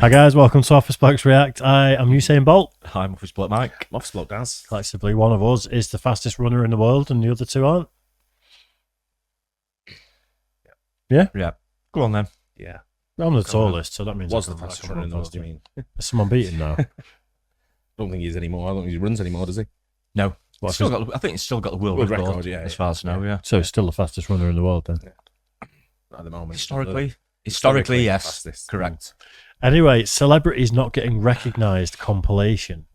Hi guys, welcome to Office Blokes React. I am Usain Bolt. I'm Office Bloke Mike. I'm Office Bloke Daz. Collectively, one of us is the fastest runner in the world and the other two aren't. Yeah? Yeah. Go on then. Yeah. I'm the tallest, so that means Was I the can't fastest actually runner in the run world, do you mean? Is someone beating now? Don't think he is anymore. I don't think he runs anymore, does he? No. What, I think it's still got the world record, yeah, as far as I know, yeah. So he's still the fastest runner in the world then? At the moment. Historically, yes. Fastest. Correct. Anyway, celebrities not getting recognised compilation.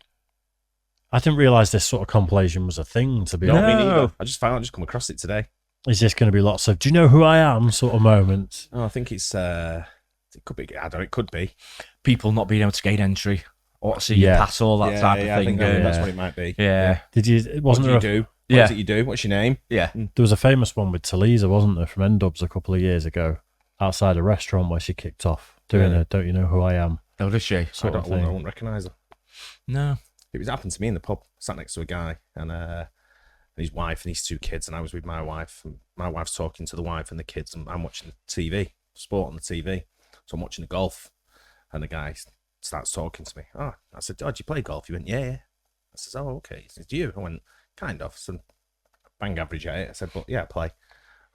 I didn't realise this sort of compilation was a thing, to be No, honest. me neither. I just come across it today. Is this going to be lots of, do you know who I am sort of moments? Oh, I think it's, it could be, I don't know, it could be. People not being able to gain entry or see you pass, all that type of I thing. think that's what it might be. Yeah. Did you, wasn't What there do you do? Yeah. What is it you do? What's your name? Yeah. there was a famous one with Talisa, wasn't there, from N-Dubs a couple of years ago, outside a restaurant where she kicked off doing a Don't You Know Who I Am? Oh, does she? I won't recognise her. No. It happened to me in the pub. Sat next to a guy and his wife and his two kids, and I was with my wife. And my wife's talking to the wife and the kids, and I'm watching the TV, sport on the TV. So I'm watching the golf, and the guy starts talking to me. Oh, I said, "Oh, do you play golf?" He went, "Yeah." I said, "Oh, okay." He said, "Do you?" I went, "Kind of." So bang average at it. I said, "But yeah, I play."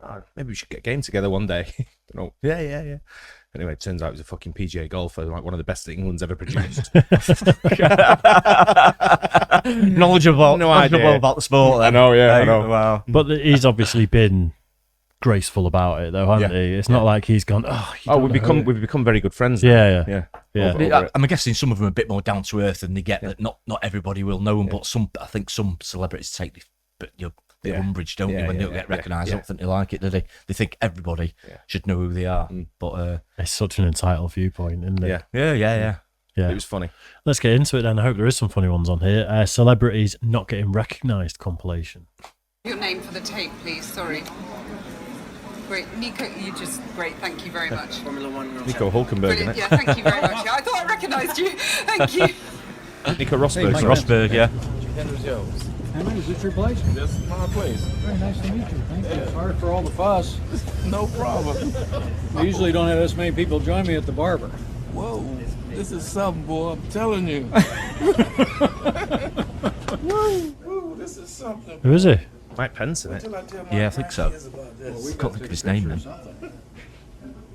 Oh, maybe we should get a game together one day. No, yeah. Anyway, it turns out he was a fucking PGA golfer, like one of the best that England's ever produced. knowledgeable about the sport. Then. I know, yeah, I know. Wow. But he's obviously been graceful about it, though, hasn't he? It's not like he's gone, We've become very good friends. Yeah. I'm guessing some of them are a bit more down to earth, and they get that not everybody will know them, but I think some celebrities take the umbrage, don't they, when they don't get recognised? I don't think they like it, do they? They think everybody should know who they are. But it's such an entitled viewpoint, isn't it? Yeah. It was funny. Let's get into it then. I hope there is some funny ones on here. Celebrities not getting recognised compilation. Your name for the tape, please. Sorry. Great. Nico, you just great. Thank you very much. Formula One. Nico Hulkenberg, isn't it? Yeah, thank you very much. I thought I recognised you. Thank you. Nico Rosberg. Rosberg, yeah. Henry, is this your place? This is my place. Very nice to meet you. Thank you. Sorry for all the fuss. No problem. We usually don't have this many people join me at the barber. Whoa, this is something, boy. I'm telling you. Woo, this is something. Who is he? Mike Pence, isn't it? Yeah, I think so. Well, Can't think of his name then.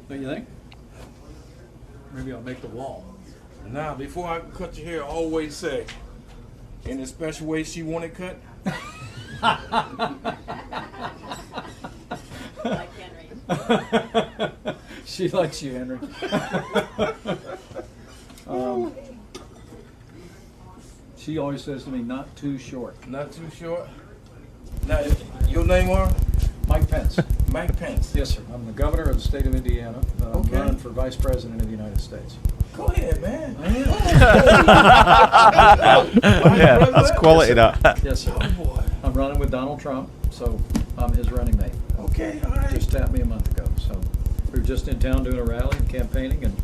Don't you think? Maybe I'll make the wall. Now, before I cut your hair, always say, in a special way she want it cut. Like Henry. She likes you, Henry. She always says to me, not too short. Not too short. Now, your name are? Mike Pence. Mike Pence. Yes, sir. I'm the governor of the state of Indiana. I'm Okay. running for vice president of the United States. Go ahead, man. Yeah, that's quality, that. Yes, sir. Oh, boy. I'm running with Donald Trump, so I'm his running mate. Okay, all right. Just tapped me a month ago. So we were just in town doing a rally and campaigning, and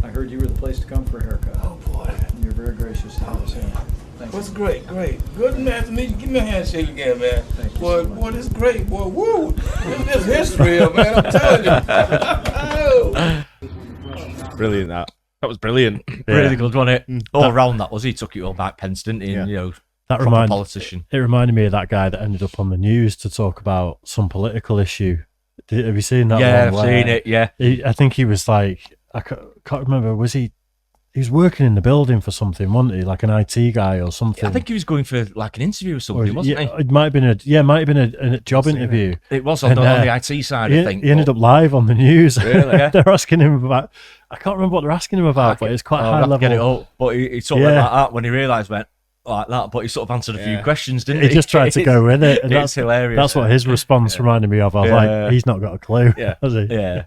I heard you were the place to come for a haircut. Oh, boy. And you're very gracious to have us in. Thank That's you. great. Good man to meet you. Give me a handshake again, man. Thank you Boy, so much. boy, this is great, boy. Woo! This history, man. I'm telling you. Brilliant, that. That was brilliant. Really good, wasn't it? All round that was. He took it all back, Pence, didn't he? And, That proper politician. It reminded me of that guy that ended up on the news to talk about some political issue. Have you seen that? Yeah, one I've seen it. Yeah. I think he was like, I can't remember. Was he? He was working in the building for something, wasn't he? Like an IT guy or something. I think he was going for like an interview or something, wasn't he? It might have been a job interview. It was on the IT side, I think. He ended up live on the news. Really? Yeah. They're asking him about. I can't remember what they're asking him about, but it's quite high level. Get it up, but he sort of went like that when he realised, went like that. But he sort of answered a few questions, didn't he? He just tried to go with it, and it's hilarious. That's what his response reminded me of. I was like, he's not got a clue, has he? Yeah.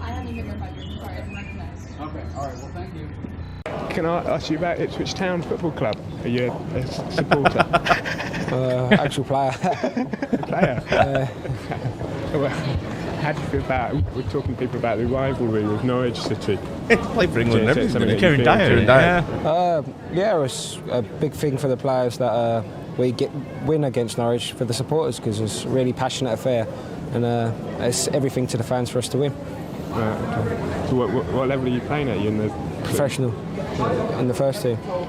I haven't been here 5 years. Sorry, I didn't recognize. Okay, all right, well, thank you. Can I ask you about Ipswich Town Football Club? Are you a supporter? Actual player. Player? Well, how do you feel about, we're talking to people about the rivalry with Norwich City. Played for England and everything. Kieran Dyer. Yeah, it was a big thing for the players that we win against Norwich for the supporters, because it's a really passionate affair, and it's everything to the fans for us to win. Okay. So what level are you playing at? You in the Professional in the first team. Thanks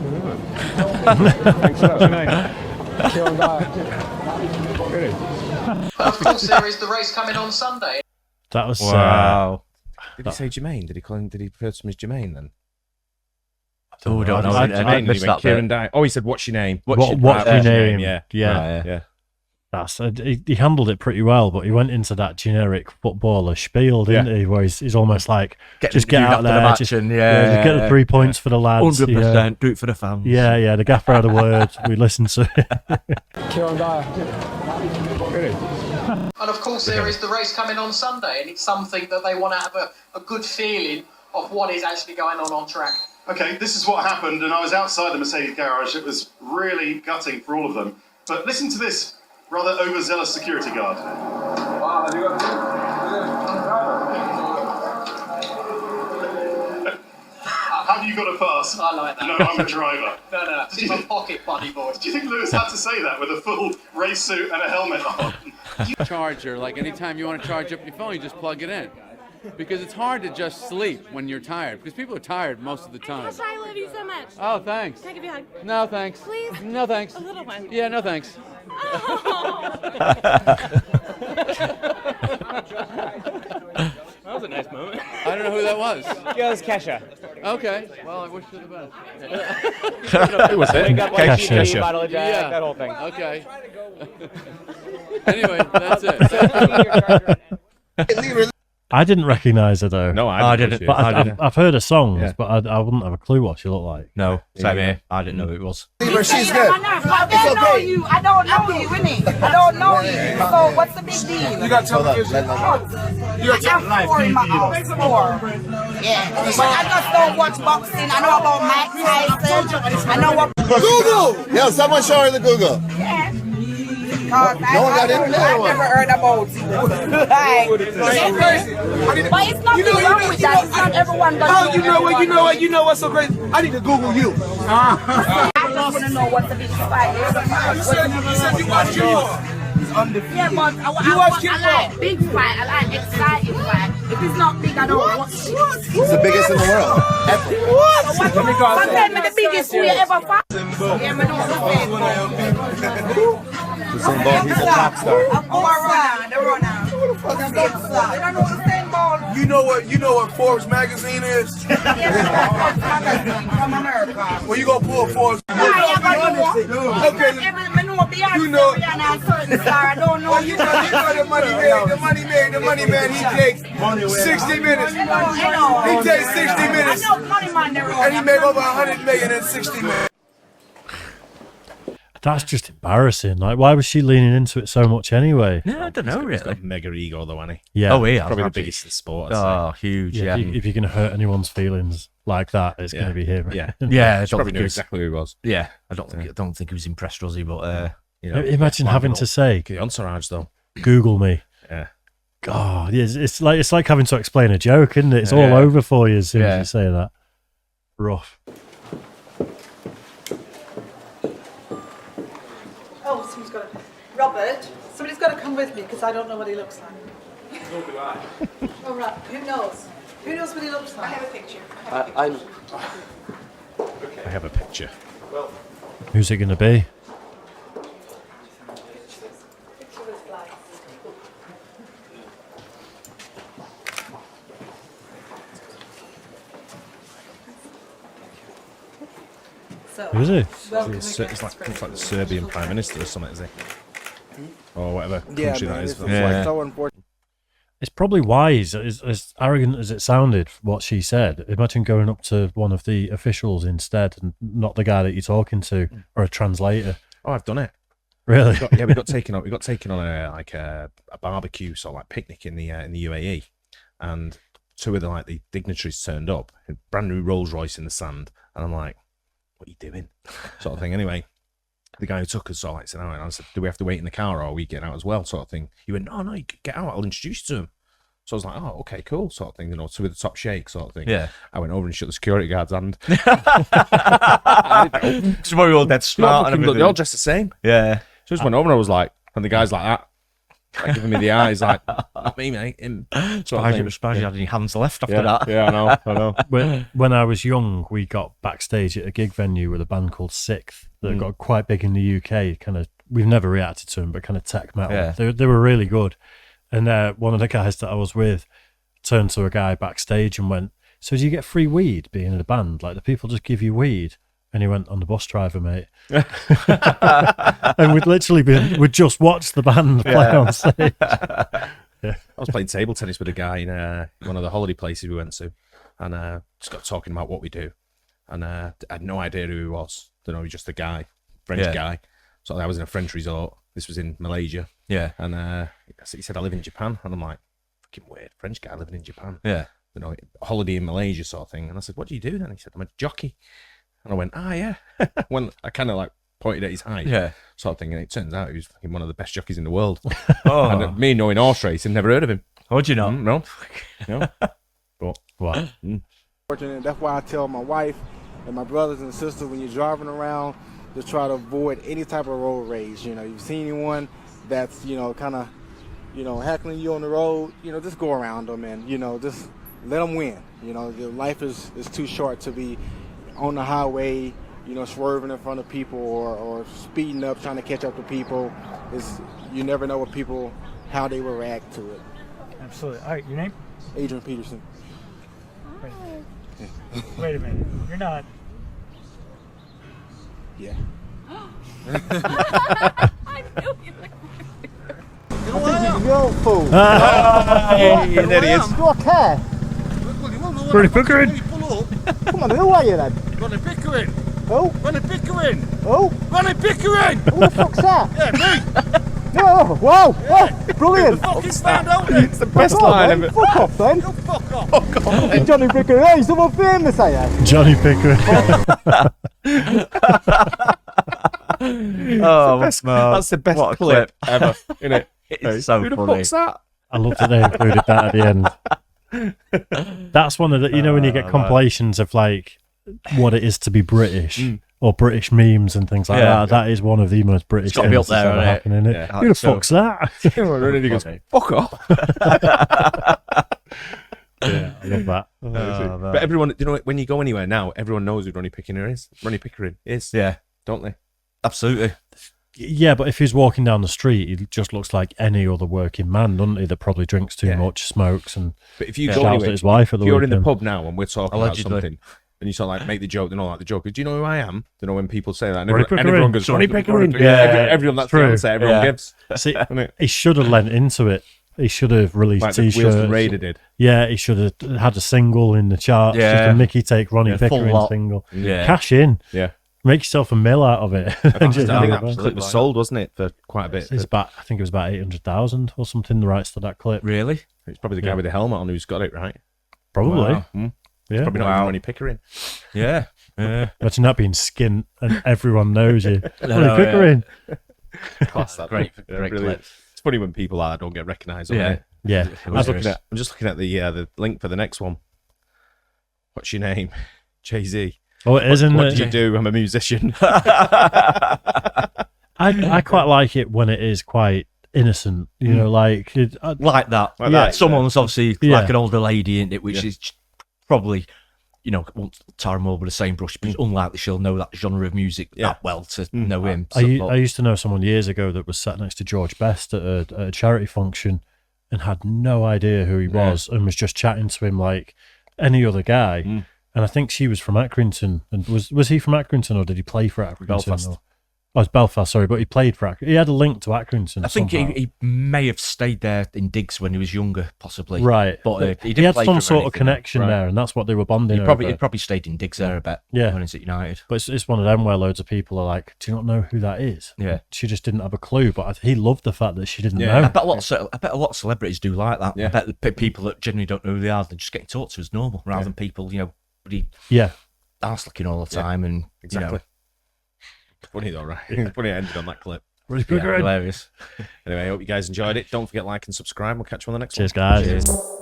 for that. Kieran Dyer. Really? Of course, there is the race coming on Sunday. That was Wow. Did he say Jermaine? Did he call him? Did he refer to him as Jermaine then? Oh, don't know. I missed that Kieran bit. Dyer. Oh, he said, "What's your name?" what's your name? Yeah, Yeah. yeah. That's he handled it pretty well, but he went into that generic footballer spiel, didn't he? Where he's almost like, just get out there, just get the 3 points for the lads. 100%, do it for the fans. Yeah, the gaffer had a word. We listened to it. Kieran Dyer. Really? And of course, there is the race coming on Sunday, and it's something that they want to have a good feeling of what is actually going on track. Okay, this is what happened, and I was outside the Mercedes garage. It was really gutting for all of them. But listen to this rather overzealous security guard. Have you got a pass? I like that. No, I'm a driver. No, it's my pocket buddy boy. Do you think Lewis had to say that with a full race suit and a helmet on? Charger, like anytime you want to charge up your phone, you just plug it in. Because it's hard to just sleep when you're tired. Because people are tired most of the time. I love you so much. Oh, thanks. Can I give you a hug? No, thanks. Please? No, thanks. A little one. Yeah, no, thanks. That was a nice moment. I don't know who that was. Yeah, it's Kesha. Okay. Well, I wish you the best. Who was it? Kesha. Bottle of Jack, Yeah. that whole thing. Okay. Anyway, that's it. I didn't recognise her though. No, I didn't. But I've heard her songs, Yeah. but I wouldn't have a clue what she looked like. No, same here. I didn't know who it was. She's good. I don't know you. I don't know you, innit? I don't know you. So what's the big deal? You got television. You got four in my house. Four. Yeah. But I just don't watch boxing. I know about Mike Tyson. I know what. Google! Yeah, someone show her the Google. Yeah. No one got internet. I've never heard about it. Like, but it's nothing wrong with that. It's not everyone does. Oh, you know what's so crazy? I need to Google you. I just want to know what the big fight is. You said you watch Junior. Yeah, but I like big fight. I like exciting fight. If it's not big, I don't watch it. It's the biggest in the world. What? Tell me the biggest we ever fought. Yeah, me know the same. The same ball, he's a top star. I'm the runner. Who the fuck is that? You don't know the same ball. You know what Forbes magazine is? Yes, magazine from America. Well, you gonna pull Forbes. Okay. You know Beyonce, certain star. I don't know. You know the money man, he takes 60 minutes. He takes 60 minutes. I know money man there. And he make over 100 million in 60 minutes. That's just embarrassing. Like, why was she leaning into it so much anyway? No, I don't know He's got really. a mega ego though, hasn't he? Yeah. Oh, yeah. Probably the biggest in sport. Oh, huge. Yeah. If you're going to hurt anyone's feelings like that, it's going to be him. Yeah. Yeah. I She probably don't knew think exactly who he was. Yeah. I don't think he was impressed, was he? But you know, Imagine having to say, The entourage though. Google me. Yeah. God, it's like having to explain a joke, isn't it? It's all Yeah. over for you as soon Yeah. as you say that. Rough. Oh, someone's got to. Robert, somebody's got to come with me because I don't know what he looks like. Nor do I. Oh, right. Who knows? Who knows what he looks like? I have a picture. I have a picture. Well, Who's it going to be? Picture with lights. So, Who is he? welcome It's again. like the Serbian Prime Minister or something, is he? Or whatever country Yeah, that man, is. it's Yeah. like so unfortunate. It's probably wise, as arrogant as it sounded, what she said. Imagine going up to one of the officials instead and not the guy that you're talking to or a translator. Oh, I've done it. Really? We got taken on. We got taken on a barbecue, sort of like picnic in the UAE, and two of the dignitaries turned up, a brand new Rolls Royce in the sand, and I'm like, "What are you doing?" Sort of thing. Anyway, the guy who took us said, "No," and I said, "Do we have to wait in the car, or are we getting out as well?" Sort of thing. He went, "No, you get out. I'll introduce you to him." So I was like, oh, okay, cool, sort of thing, you know, so with the top shake sort of thing. Yeah. I went over and shook the security guard's hand. So we're all dead smart. They're all dressed the same. Yeah. So I just went over and I was like, and the guy's like that. Like giving me the eyes, like, not me, mate. Him. Surprised you had any hands left after that. Yeah, I know. When I was young, we got backstage at a gig venue with a band called Sixth that got quite big in the UK. Kind of, we've never reacted to them, but kind of tech metal. Yeah. They were really good. And one of the guys that I was with turned to a guy backstage and went, "So do you get free weed being in a band? Like, the people just give you weed?" And he went, "On the bus driver, mate." And we'd just watched the band play on stage. I was playing table tennis with a guy in one of the holiday places we went to, and just got talking about what we do, and I had no idea who he was. Don't know, he was just a guy, French guy. So I was in a French resort. This was in Malaysia. Yeah. And he said, "I live in Japan," and I'm like, "Fucking weird, French guy living in Japan." Yeah. You know, holiday in Malaysia sort of thing. And I said, "What do you do then?" He said, "I'm a jockey." And I went, "Ah, yeah." When I kind of like pointed at his height, sort of thing, and it turns out he was fucking one of the best jockeys in the world. And me knowing horse racing, never heard of him. How'd you know? No. But what? Fortunate. That's why I tell my wife and my brothers and sisters, when you're driving around, to try to avoid any type of road rage. You know, you see anyone that's, you know, kind of, you know, heckling you on the road, you know, just go around them and, you know, just let them win. You know, your life is too short to be on the highway, you know, swerving in front of people or speeding up, trying to catch up to people. You never know what people, how they will react to it. Absolutely. All right, your name? Adrian Peterson. Wait a minute. You're not. Yeah. I knew you were. Yo, fool. Hey, there he is. Do I care? Ronnie Pickering. Come on, who are you then? Ronnie Pickering. Who? Ronnie Pickering. Who? Ronnie Pickering. Who the fuck's that? Yeah, me. No, wow, brilliant. Fucking stand out then. It's the best line ever. Fuck off then. Fuck off. Fuck off. Hey, Johnny Pickering, hey, someone famous, are you? Johnny Pickering. That's the best clip ever, isn't it? It's so Who the funny. fuck's that? I love that they included that at the end. That's one of the, you know, when you get compilations of like what it is to be British or British memes and things like that. That is one of the most British It's gotta be up things that's there, ever isn't it? happened, isn't it? Yeah. Who the fuck's that? And he goes, "Fuck off." Yeah, I love that. But everyone, you know, when you go anywhere now, everyone knows who Ronnie Pickering is. Ronnie Pickering is, Yeah. don't they? Absolutely. Yeah, but if he's walking down the street, he just looks like any other working man, doesn't he? That probably drinks too much, smokes, and But if you shouts go at anywhere, his wife at the if you're in the weekend. pub now and we're talking Allegedly. about something, and you sort of like make the joke, they don't like the joke. Do you know who I am? You know when people say that, and Ronnie everyone, Pickering. goes, Ronnie Pickering. Pickering. Yeah, everyone that's true. the answer everyone gives. See, he should have lent into it. He should have released Like the Wheels t-shirts. and Raider did. Yeah, he should have had a single in the charts. Yeah. Just a Mickey take Ronnie Full Pickering lot. single. Yeah. Cash in. Yeah. Make yourself a mill out of it. I think that clip was sold, wasn't it, for quite a bit? It's about, I think it was about 800,000 or something, the rights to that clip. Really? It's probably the guy with the helmet on who's got it, right? Probably. Wow. Yeah. Probably not even Ronnie Pickering. Yeah. Yeah. Imagine that being skint and everyone knows you. No, Ronnie Pickering. Class that. Great brilliant. clip. It's funny when people don't get recognised. Yeah. Yeah. I'm just looking at the link for the next one. What's your name? Jay-Z. Oh, it is, isn't What it? do you do? I'm a musician. I quite like it when it is quite innocent, you know, like like that. Like that. Someone's obviously Yeah. like an older lady in it, which Yeah. is probably, you know, won't tar him over the same brush, but it's unlikely she'll know that genre of music that well to know him. I used to know someone years ago that was sat next to George Best at a charity function and had no idea who he was and was just chatting to him like any other guy. And I think she was from Accrington. And was he from Accrington or did he play for Accrington? Belfast. Or? Oh, it's Belfast, sorry, but he played for Accrington. He had a link to Accrington. I think somehow. he may have stayed there in digs when he was younger, possibly. Right. But he he didn't had play some for sort of anything. connection there, and that's what they were bonding over. He probably stayed in digs there a bit when he's at United. But it's one of them where loads of people are like, do you not know who that is? Yeah. She just didn't have a clue, but he loved the fact that she didn't know. I bet a lot of celebrities do like that. Yeah. I bet the people that genuinely don't know who they are, they just getting talked to as normal, rather than people, you know, really arse looking all the time. And exactly. You know, Funny though, right? It's funny I ended on that clip. Really good. hilarious. Anyway, I hope you guys enjoyed it. Don't forget like and subscribe. We'll catch you on the next one. Cheers, guys. Cheers.